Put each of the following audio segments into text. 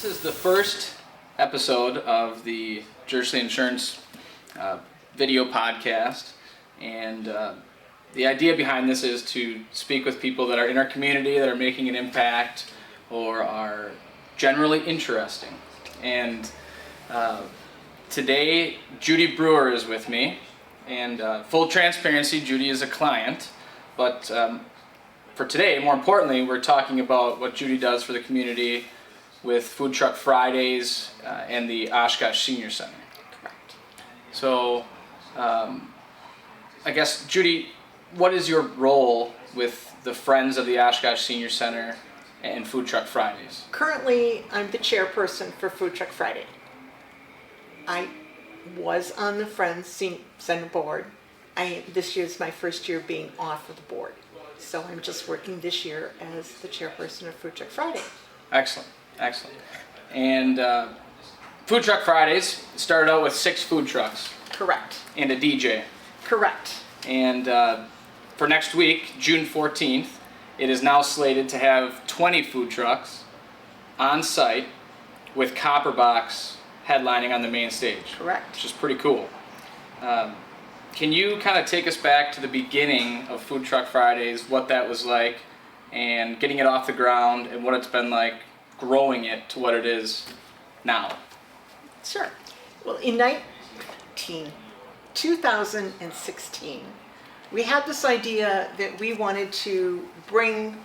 This is the first episode of the Jirschele Insurance video podcast, and the idea behind this is to speak with people that are in our community that are making an impact or are generally interesting. And today, Judy Brewer is with me, and full transparency, Judy is a client, but for today, more importantly, we're talking about what Judy does for the community with Food Truck Fridays and the Oshkosh Senior Center. Correct. So, I guess, Judy, what is your role with the Friends of the Oshkosh Senior Center and Food Truck Fridays? Currently, I'm the chairperson for Food Truck Friday. I was on the Friends Center board. This year is my first year being off of the board. So I'm just working this year as the chairperson of Food Truck Friday. Excellent, excellent. And Food Truck Fridays started out with 6 food trucks. Correct. And a DJ. Correct. And for next week, June 14th, it is now slated to have 20 food trucks on site with Copperbox headlining on the main stage. Correct. Which is pretty cool. Can you kind of take us back to the beginning of Food Truck Fridays, what that was like, and getting it off the ground, and what it's been like growing it to what it is now? Sure. Well, in 2016, we had this idea that we wanted to bring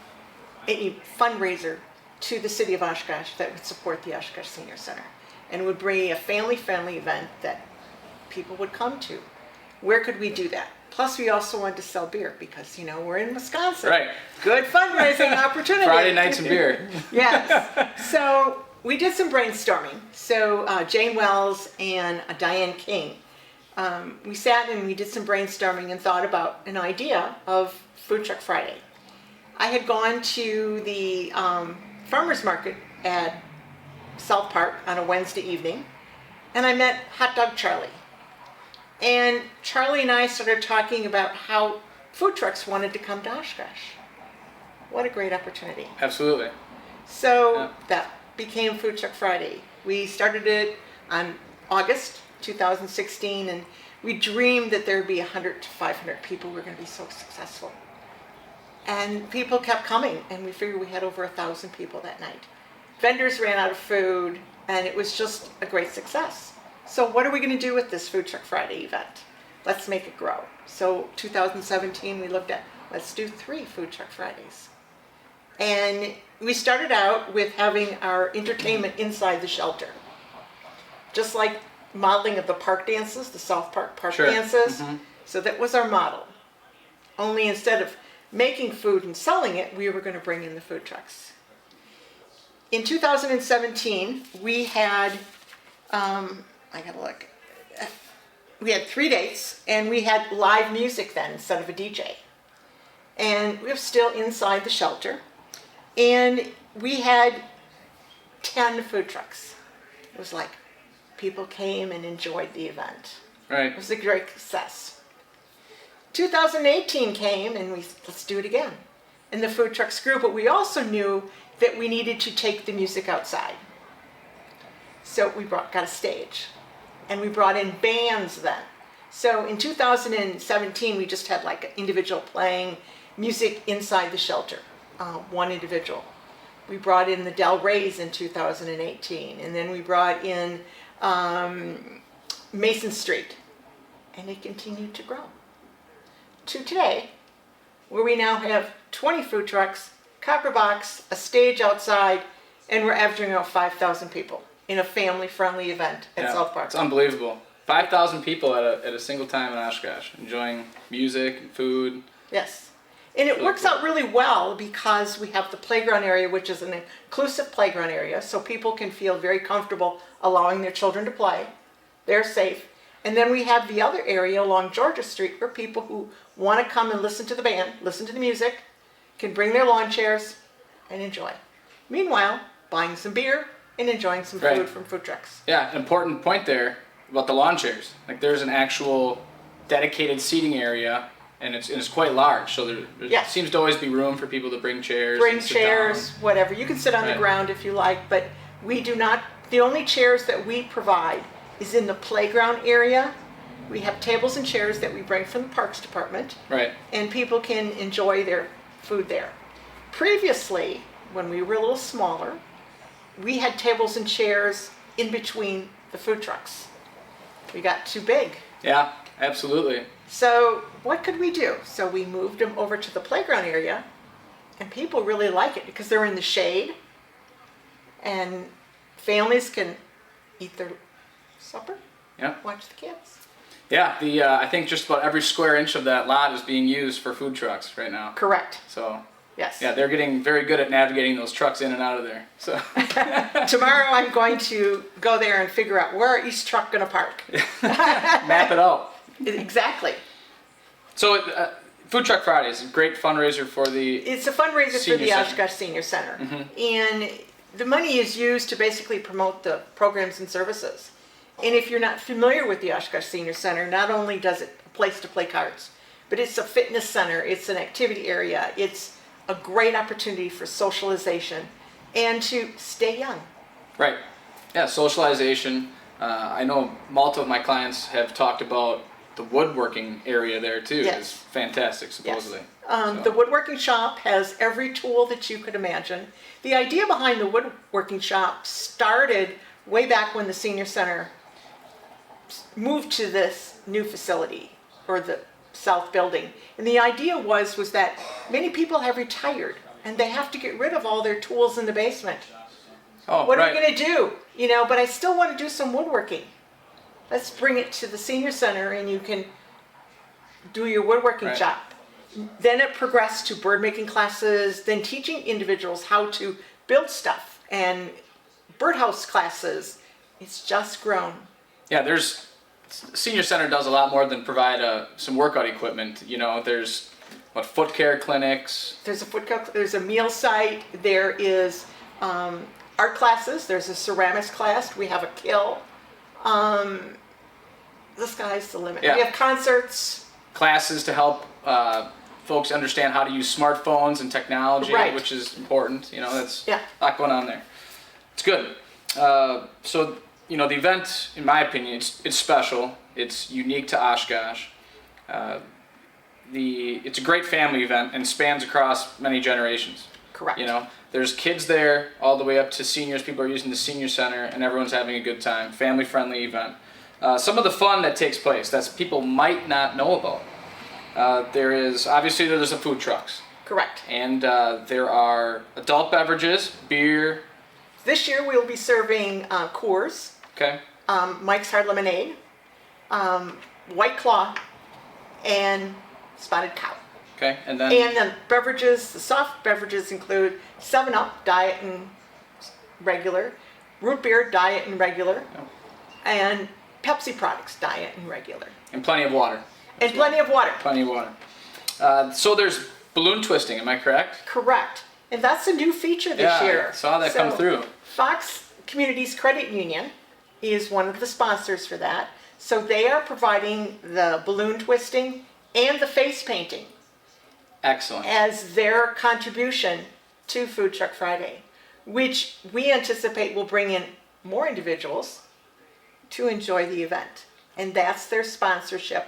a fundraiser to the city of Oshkosh that would support the Oshkosh Senior Center, and would bring a family-friendly event that people would come to. Where could we do that? Plus, we also wanted to sell beer because, you know, we're in Wisconsin. Right. Good fundraising opportunity. Friday nights and beer. Yes. So we did some brainstorming. So Jane Wells and Diane King, we sat and we did some brainstorming and thought about an idea of Food Truck Friday. I had gone to the farmers market at South Park on a Wednesday evening, and I met Hot Dog Charlie. And Charlie and I started talking about how food trucks wanted to come to Oshkosh. What a great opportunity. Absolutely. So that became Food Truck Friday. We started it on August 2016, and we dreamed that there would be 100 to 500 people. We were going to be so successful. And people kept coming, and we figured we had over 1,000 people that night. Vendors ran out of food, and it was just a great success. So what are we going to do with this Food Truck Friday event? Let's make it grow. So 2017, we looked at, let's do 3 Food Truck Fridays. And we started out with having our entertainment inside the shelter. Just like modeling of the park dances, the South Park Sure. dances. Mm-hmm. So that was our model. Only instead of making food and selling it, we were going to bring in the food trucks. In 2017, we had we had 3 dates, and we had live music then instead of a DJ. And we were still inside the shelter, and we had 10 food trucks. It was like people came and enjoyed the event. Right. It was a great success. 2018 came, and let's do it again. And the food trucks grew, but we also knew that we needed to take the music outside. So we got a stage, and we brought in bands then. So in 2017, we just had like an individual playing music inside the shelter, one individual. We brought in the Del Reys in 2018, and then we brought in Mason Street, and it continued to grow. To today, where we now have 20 food trucks, Copperbox, a stage outside, and we're averaging out 5,000 people in a family-friendly event at South Park. It's unbelievable. 5,000 people at a single time in Oshkosh, enjoying music and food. Yes. And it works out really well because we have the playground area, which is an inclusive playground area, so people can feel very comfortable allowing their children to play. They're safe. And then we have the other area along Georgia Street where people who want to come and listen to the band, listen to the music, can bring their lawn chairs and enjoy. Meanwhile, buying some beer and enjoying some food from food trucks. Yeah, an important point there about the lawn chairs. Like, there's an actual dedicated seating area, and it's quite large, so there seems to always be room for people to bring chairs. Bring chairs, whatever. You can sit on the ground if you like, but We do not, the only chairs that we provide is in the playground area. We have tables and chairs that we bring from the Parks Department. Right. And people can enjoy their food there. Previously, when we were a little smaller, we had tables and chairs in between the food trucks. We got too big. Yeah, absolutely. So what could we do? So we moved them over to the playground area, and people really like it because they're in the shade, and families can eat their supper, Yeah. watch the kids. Yeah, I think just about every square inch of that lot is being used for food trucks right now. Correct. So Yes. yeah, they're getting very good at navigating those trucks in and out of there. So Tomorrow I'm going to go there and figure out where each truck going to park. map it out. Exactly. So Food Truck Fridays, a great fundraiser for the. It's a fundraiser for Senior the Center. Oshkosh Senior Center. And the money is used to basically promote the programs and services. And if you're not familiar with the Oshkosh Senior Center, not only does it a place to play cards, but it's a fitness center, it's an activity area, it's a great opportunity for socialization and to stay young. Right. Yeah, socialization. I know multiple of my clients have talked about the woodworking area there too. Yes. Is fantastic, supposedly. Yes. The woodworking shop has every tool that you could imagine. The idea behind the woodworking shop started way back when the senior center moved to this new facility, or the south building. And the idea was that many people have retired and they have to get rid of all their tools in the basement. Oh, What right. are you going to do? You know, but I still want to do some woodworking. Let's bring it to the senior center and you can do your woodworking Right. shop. Then it progressed to bird making classes, then teaching individuals how to build stuff, and birdhouse classes. It's just grown. Yeah, Senior Center does a lot more than provide some workout equipment. You know, there's foot care clinics. There's a food cook, there's a meal site, there is art classes, there's a ceramics class, we have a kill. The sky's the limit. Yeah. We have concerts. Classes to help folks understand how to use smartphones and technology, Right. which is important. You know, that's Yeah. a lot going on there. It's good. So, you know, the event, in my opinion, it's special. It's unique to Oshkosh. It's a great family event and spans across many generations. Correct. You know, there's kids there all the way up to seniors. People are using the senior center, and everyone's having a good time. Family-friendly event. Some of the fun that takes place that people might not know about. There's the food trucks, Correct. and there are adult beverages, beer. This year we'll be serving Coors, Okay. Mike's Hard Lemonade, White Claw, and Spotted Cow. Okay, and then And the beverages, the soft beverages include 7-Up, diet and regular, root beer, diet and regular, and Pepsi products, diet and regular. and plenty of water. And plenty of water. Plenty of water. So there's balloon twisting. Am I correct? Correct. And that's a new feature this Yeah, year. I saw that come through. Fox Communities Credit Union is one of the sponsors for that. So they are providing the balloon twisting and the face painting Excellent. as their contribution to Food Truck Friday, which we anticipate will bring in more individuals to enjoy the event. And that's their sponsorship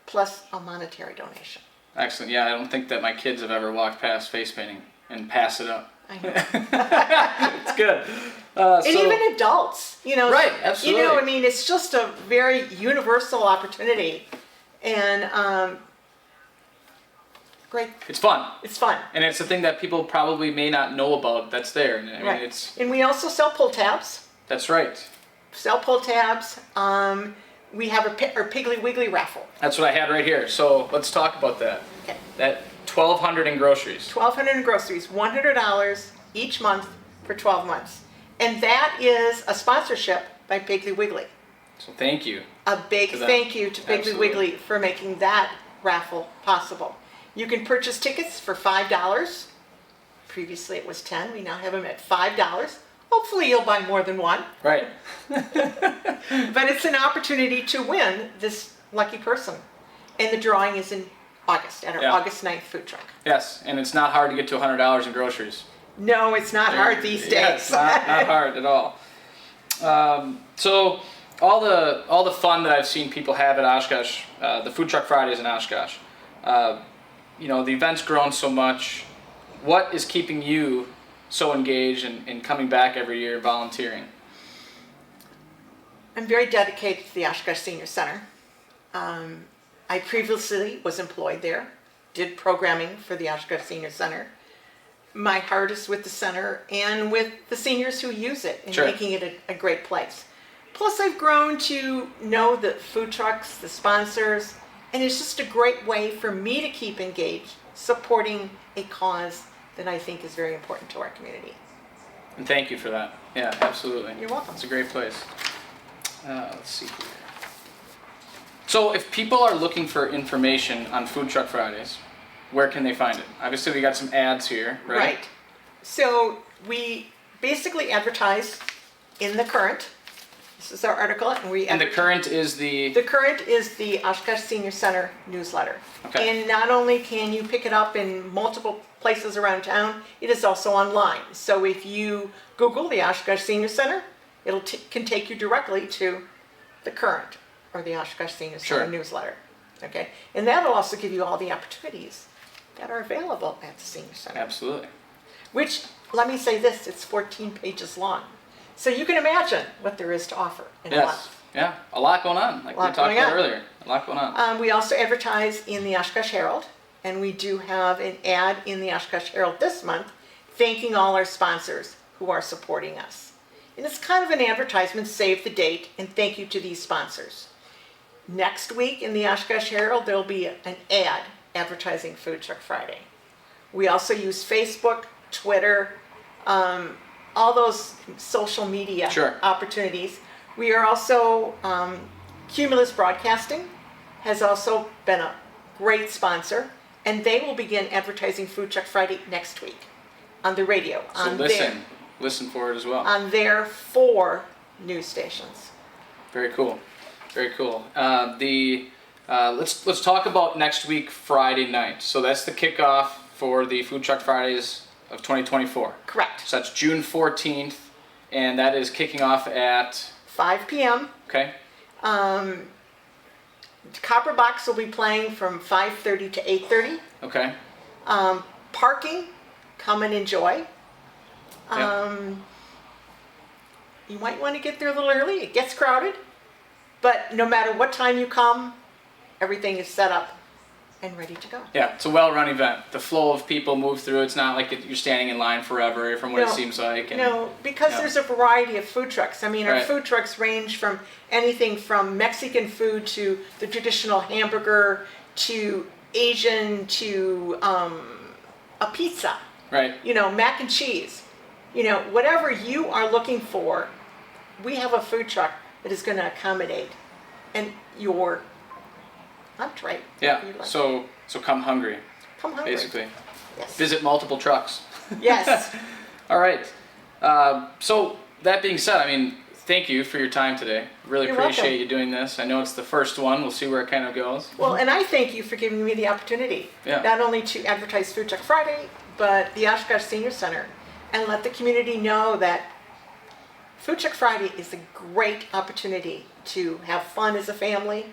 plus a monetary donation. Excellent. Yeah, I don't think that my kids have ever walked past face painting and passed it up. I know. It's good. And even adults, you know. Right, absolutely. You know, I mean, it's just a very universal opportunity. And great. It's fun. It's fun. And it's a thing that people probably may not know about that's there. I mean, Right. And we also sell pull tabs. That's right. Sell pull tabs. We have our Piggly Wiggly raffle. That's what I had right here. So let's talk about that. Okay. That $1,200 in groceries. $1,200 in groceries, $100 each month for 12 months. And that is a sponsorship by Piggly Wiggly. So thank you. A big To them. thank you to Piggly Absolutely. Wiggly for making that raffle possible. You can purchase tickets for $5. Previously it was $10. We now have them at $5. Hopefully you'll buy more than one. Right. But it's an opportunity to win this lucky person. And the drawing is in August at our Yeah. August 9th food truck. Yes, and it's not hard to get to $100 in groceries. No, it's not hard these days. Yes, not hard at all. So all the fun that I've seen people have at Oshkosh, the Food Truck Fridays in Oshkosh, the event's grown so much. What is keeping you so engaged and coming back every year volunteering? I'm very dedicated to the Oshkosh Senior Center. I previously was employed there, did programming for the Oshkosh Senior Center. My heart is with the center and with the seniors who use it and Sure. making it a great place. Plus, I've grown to know the food trucks, the sponsors, and it's just a great way for me to keep engaged, supporting a cause that I think is very important to our community. And thank you for that. Yeah, absolutely. You're welcome. It's a great place. Let's see here. So if people are looking for information on Food Truck Fridays, where can they find it? Obviously, we got some ads here, right? Right. So we basically advertise in the Current. This is our article, and And the Current is The Current is the Oshkosh Senior Center newsletter. Okay. And not only can you pick it up in multiple places around town, it is also online. So if you Google the Oshkosh Senior Center, it'll can take you directly to the Current or the Oshkosh Senior Center Sure. newsletter. Okay. And that'll also give you all the opportunities that are available at the Senior Center. Absolutely. Which, let me say this, it's 14 pages long. So you can imagine what there is to offer in a Yes. month. Yeah. A lot going on, like we Lot talked going about on. earlier. A lot going on. We also advertise in the Oshkosh Herald, and we do have an ad in the Oshkosh Herald this month thanking all our sponsors who are supporting us. And it's kind of an advertisement, save the date, and thank you to these sponsors. Next week in the Oshkosh Herald, there'll be an ad advertising Food Truck Friday. We also use Facebook, Twitter, all those social media Sure. opportunities. We are also, Cumulus Broadcasting has also been a great sponsor, and they will begin advertising Food Truck Friday next week on the radio. So listen for it as well. On their 4 news stations. Very cool. Very cool. Let's talk about next week, Friday night. So that's the kickoff for the Food Truck Fridays of 2024. Correct. So that's June 14th, and that is kicking off at 5 p.m. okay. Copper Box will be playing from 5:30 to 8:30. Okay. Parking, come and enjoy. Yeah. You might want to get there a little early. It gets crowded, but no matter what time you come, everything is set up and ready to go. Yeah, it's a well-run event. The flow of people move through. It's not like you're standing in line forever, from what it No, seems like. And, No, because Yeah. there's a variety of food trucks. I mean, our Right. food trucks range from anything from Mexican food to the traditional hamburger to Asian to a pizza. Right. Mac and cheese. Whatever you are looking for, we have a food truck that is going to accommodate and your entree. Yeah. You'd like. So come hungry, Come hungry. basically. Yes. Visit multiple trucks. Yes. All right. So that being said, I mean, thank you for your time today. Really You're appreciate welcome. you doing this. I know it's the first one. We'll see where it kind of goes. Well, and I thank you for giving me the opportunity, Yeah. not only to advertise Food Truck Friday, but the Oshkosh Senior Center, and let the community know that Food Truck Friday is a great opportunity to have fun as a family,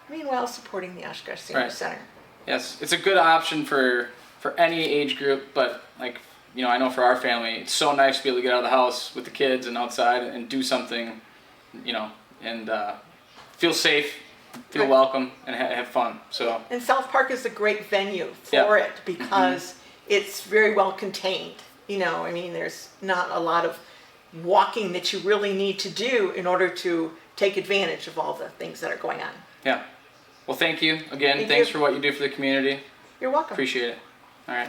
meanwhile supporting the Oshkosh Senior Right. Center. Yes, it's a good option for any age group, but I know for our family, it's so nice to be able to get out of the house with the kids and outside and do something, and feel safe, feel Right. welcome, and have fun. So And South Park is a great venue for Yeah. it because it's very well contained. There's not a lot of walking that you really need to do in order to take advantage of all the things that are going on. yeah. Well, thank you again. Thank Thanks you. for what you do for the community. You're welcome. Appreciate it. All right.